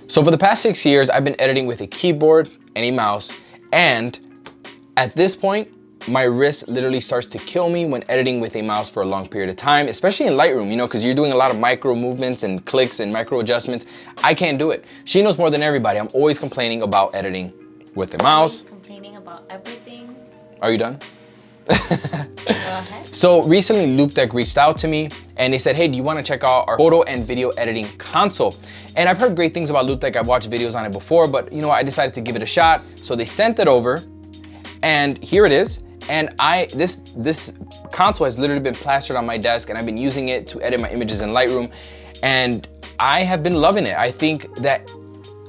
So for the past 6 years, I've been editing with a keyboard and a mouse, and at this point, my wrist literally starts to kill me when editing with a mouse for a long period of time, especially in Lightroom, you know, because you're doing a lot of micro movements and clicks and micro adjustments. I can't do it. She knows more than everybody. I'm always complaining about editing with a mouse. Complaining about everything. Are you done? Go ahead. So recently Loupedeck reached out to me and they said, hey, do you want to check out our photo and video editing console? And I've heard great things about Loupedeck. I've watched videos on it before, but you know, I decided to give it a shot. So they sent it over and here it is. And this console has literally been plastered on my desk and I've been using it to edit my images in Lightroom. And I have been loving it. I think that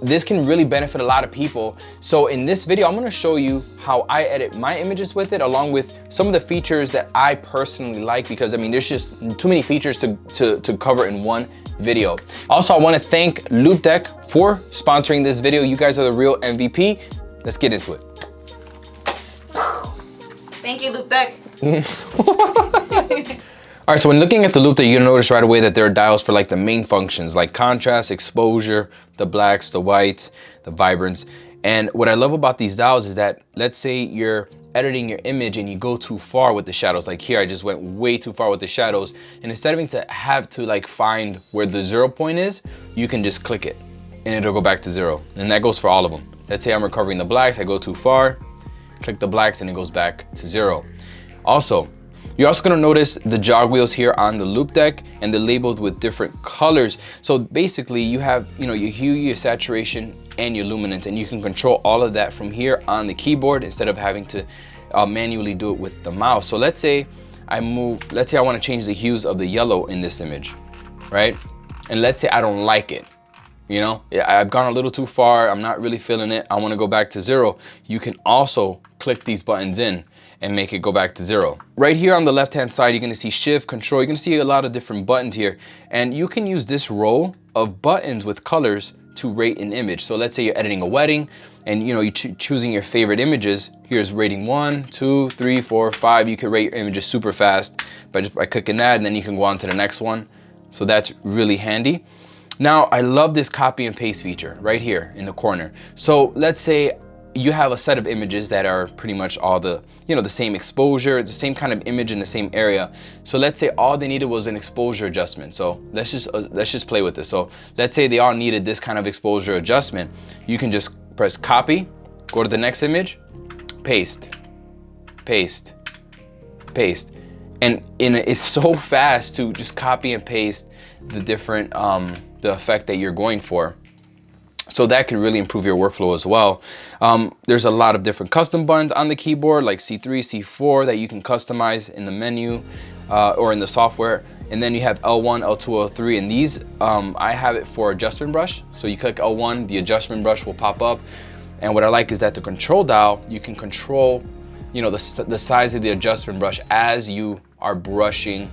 this can really benefit a lot of people. So in this video, I'm gonna show you how I edit my images with it, along with some of the features that I personally like, because I mean, there's just too many features to cover in one video. Also, I wanna thank Loupedeck for sponsoring this video. You guys are the real MVP. Let's get into it. Thank you, Loupedeck. All right, so when looking at the Loupedeck, you're gonna notice right away that there are dials for like the main functions, like contrast, exposure, the blacks, the whites, the vibrance. And what I love about these dials is that, let's say you're editing your image and you go too far with the shadows. Like here, I just went way too far with the shadows. And instead of having to have to like find where the 0 point is, you can just click it and it'll go back to 0. And that goes for all of them. Let's say I'm recovering the blacks, I go too far, click the blacks and it goes back to 0. Also, you're also gonna notice the jog wheels here on the Loupedeck, and they're labeled with different colors. So basically you have, you know, your hue, your saturation, and your luminance, and you can control all of that from here on the keyboard instead of having to manually do it with the mouse. So let's say I wanna change the hues of the yellow in this image, right? And let's say I don't like it. You know, I've gone a little too far. I'm not really feeling it. I want to go back to 0. You can also click these buttons in and make it go back to 0. Right here on the left-hand side, you're going to see Shift, Control. You're going to see a lot of different buttons here. And you can use this row of buttons with colors to rate an image. So let's say you're editing a wedding and you know, you're choosing your favorite images. Here's rating 1, 2, 3, 4, 5. You can rate your images super fast by clicking that, and then you can go on to the next one. So that's really handy. Now, I love this copy and paste feature right here in the corner. So let's say you have a set of images that are pretty much all the, you know, the same exposure, the same kind of image in the same area. So let's say all they needed was an exposure adjustment. So let's just play with this. So let's say they all needed this kind of exposure adjustment. You can just press copy, go to the next image, paste, paste, paste. And it's so fast to just copy and paste the different, the effect that you're going for. So that can really improve your workflow as well. There's a lot of different custom buttons on the keyboard, like C3, C4, that you can customize in the menu or in the software. And then you have L1, L2, L3, and these, I have it for adjustment brush. So you click L1, the adjustment brush will pop up. And what I like is that the control dial, you can control, you know, the size of the adjustment brush as you are brushing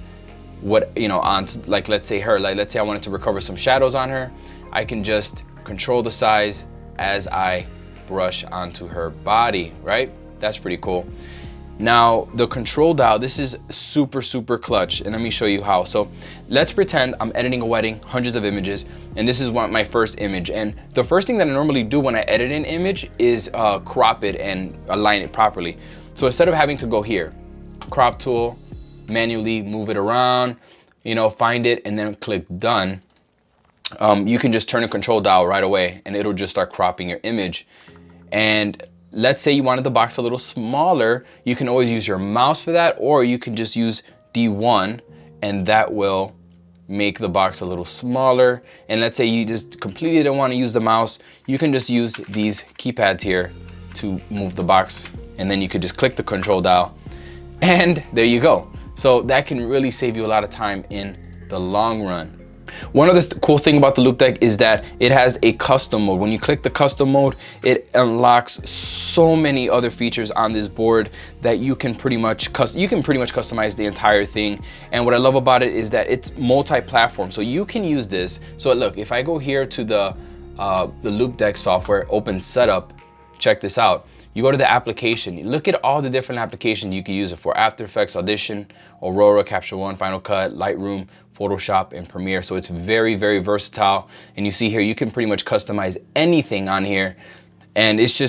what, you know, on, like, let's say her, like, let's say I wanted to recover some shadows on her. I can just control the size as I brush onto her body, right? That's pretty cool. Now, the control dial, this is super, super clutch, and let me show you how. So let's pretend I'm editing a wedding, hundreds of images, and this is my first image. And the first thing that I normally do when I edit an image is crop it and align it properly. So instead of having to go here, crop tool, manually move it around, you know, find it, and then click done. You can just turn the control dial right away and it'll just start cropping your image. And let's say you wanted the box a little smaller, you can always use your mouse for that, or you can just use D1 and that will make the box a little smaller. And let's say you just completely don't want to use the mouse, you can just use these keypads here to move the box, and then you could just click the control dial and there you go. So that can really save you a lot of time in the long run. One other cool thing about the Loupedeck is that it has a custom mode. When you click the custom mode, it unlocks so many other features on this board that you can pretty much customize the entire thing. And what I love about it is that it's multi-platform. So you can use this. So look, if I go here to the Loupedeck software, open setup, check this out. you go to the application. You look at all the different applications you can use it for: After Effects, Audition, Aurora, Capture One, Final Cut, Lightroom, Photoshop, and Premiere. So it's very, very versatile. And you see here, you can pretty much customize anything on here. And it's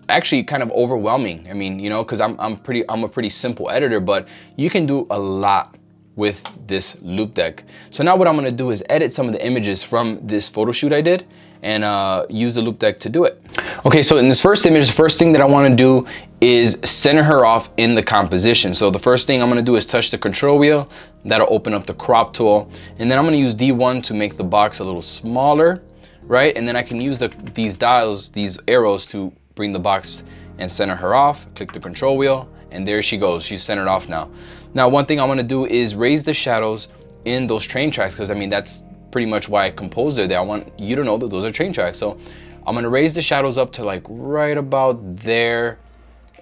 actually kind of overwhelming. I mean, you know, because I'm a pretty simple editor, but you can do a lot with this Loupedeck. So now what I'm gonna do is edit some of the images from this photo shoot I did and use the Loupedeck to do it. Okay, so in this first image, the first thing that I wanna do is center her off in the composition. So the first thing I'm gonna do is touch the control wheel. That'll open up the crop tool. And then I'm gonna use D1 to make the box a little smaller, right? And then I can use these dials, these arrows, to bring the box and center her off. Click the control wheel, and there she goes. She's centered off now. Now, one thing I want to do is raise the shadows in those train tracks, because I mean, that's pretty much why I composed it there. I want you to know that those are train tracks. So I'm going to raise the shadows up to like right about there.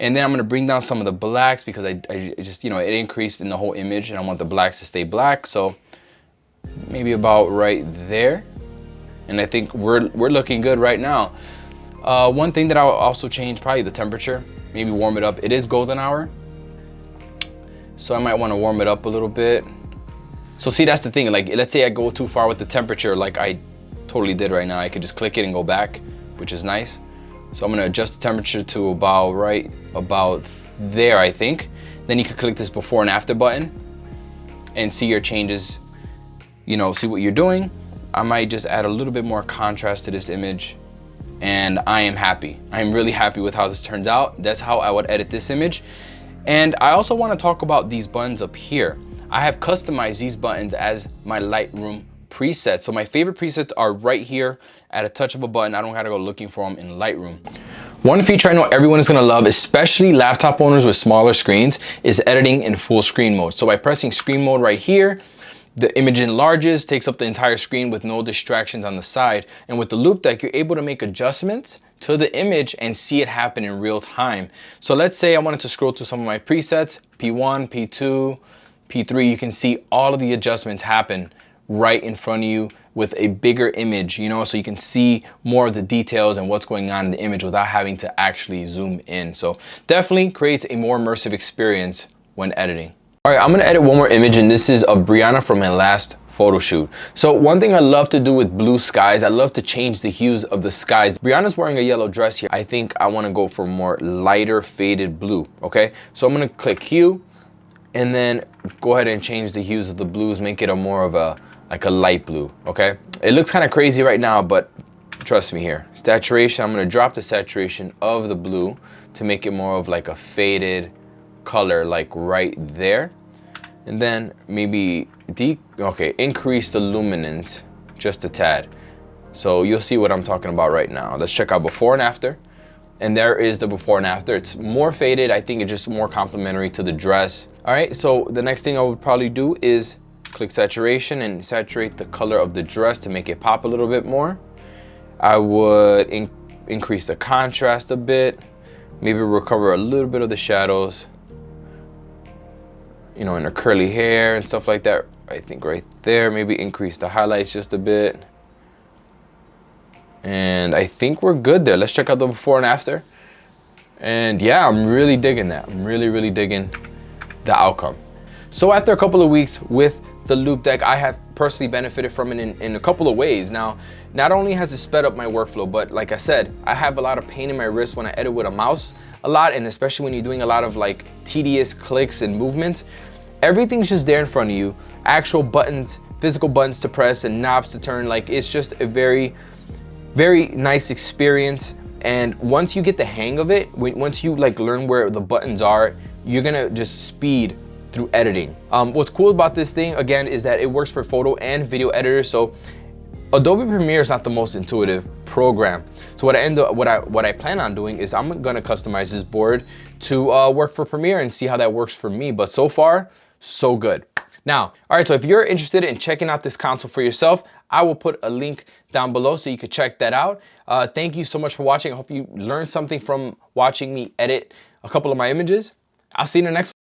And then I'm going to bring down some of the blacks, because I just, you know, it increased in the whole image and I want the blacks to stay black. So maybe about right there. And I think we're looking good right now. One thing that I'll also change, probably the temperature, maybe warm it up. It is golden hour, so I might want to warm it up a little bit. So see, that's the thing, like let's say I go too far with the temperature like I totally did right now. I could just click it and go back, which is nice. So I'm gonna adjust the temperature to right about there, I think. Then you can click this before and after button and see your changes, you know, see what you're doing. I might just add a little bit more contrast to this image, and I am happy. I'm really happy with how this turns out. That's how I would edit this image. And I also want to talk about these buttons up here. I have customized these buttons as my Lightroom presets. So my favorite presets are right here at a touch of a button. I don't gotta go looking for them in Lightroom. One feature I know everyone is gonna love, especially laptop owners with smaller screens, is editing in full screen mode. So by pressing screen mode right here, the image enlarges, takes up the entire screen with no distractions on the side. And with the Loupedeck, you're able to make adjustments to the image and see it happen in real time. So let's say I wanted to scroll through some of my presets, P1, P2, P3, you can see all of the adjustments happen right in front of you with a bigger image, you know, so you can see more of the details and what's going on in the image without having to actually zoom in. So definitely creates a more immersive experience when editing. All right, I'm gonna edit one more image, and this is of Brianna from my last photo shoot. So one thing I love to do with blue skies, I love to change the hues of the skies. Brianna's wearing a yellow dress here. I think I wanna go for more lighter faded blue, okay? So I'm gonna click hue, and then go ahead and change the hues of the blues, make it a more of a, like a light blue, okay? It looks kind of crazy right now, but trust me here. Saturation, I'm gonna drop the saturation of the blue to make it more of like a faded color, like right there. And then maybe increase the luminance just a tad. So you'll see what I'm talking about right now. Let's check out before and after. And there is the before and after. It's more faded. I think it's just more complementary to the dress. All right, so the next thing I would probably do is click saturation and saturate the color of the dress to make it pop a little bit more. I would increase the contrast a bit, maybe recover a little bit of the shadows, you know, in her curly hair and stuff like that. I think right there, maybe increase the highlights just a bit. And I think we're good there. Let's check out the before and after. And yeah, I'm really digging that. I'm really digging the outcome. So after a couple of weeks with the Loupedeck, I have personally benefited from it in a couple of ways. Now, not only has it sped up my workflow, but like I said, I have a lot of pain in my wrist when I edit with a mouse a lot, and especially when you're doing a lot of like tedious clicks and movements. Everything's just there in front of you. Actual buttons, physical buttons to press and knobs to turn. Like, it's just a very nice experience. And once you get the hang of it, once you like learn where the buttons are, you're gonna just speed through editing. What's cool about this thing, again, is that it works for photo and video editors. So Adobe Premiere is not the most intuitive program. So what I plan on doing is I'm gonna customize this board to work for Premiere and see how that works for me. But so far, so good. Now, all right, so if you're interested in checking out this console for yourself, I will put a link down below so you can check that out. Thank you so much for watching. I hope you learned something from watching me edit a couple of my images. I'll see you in the next one.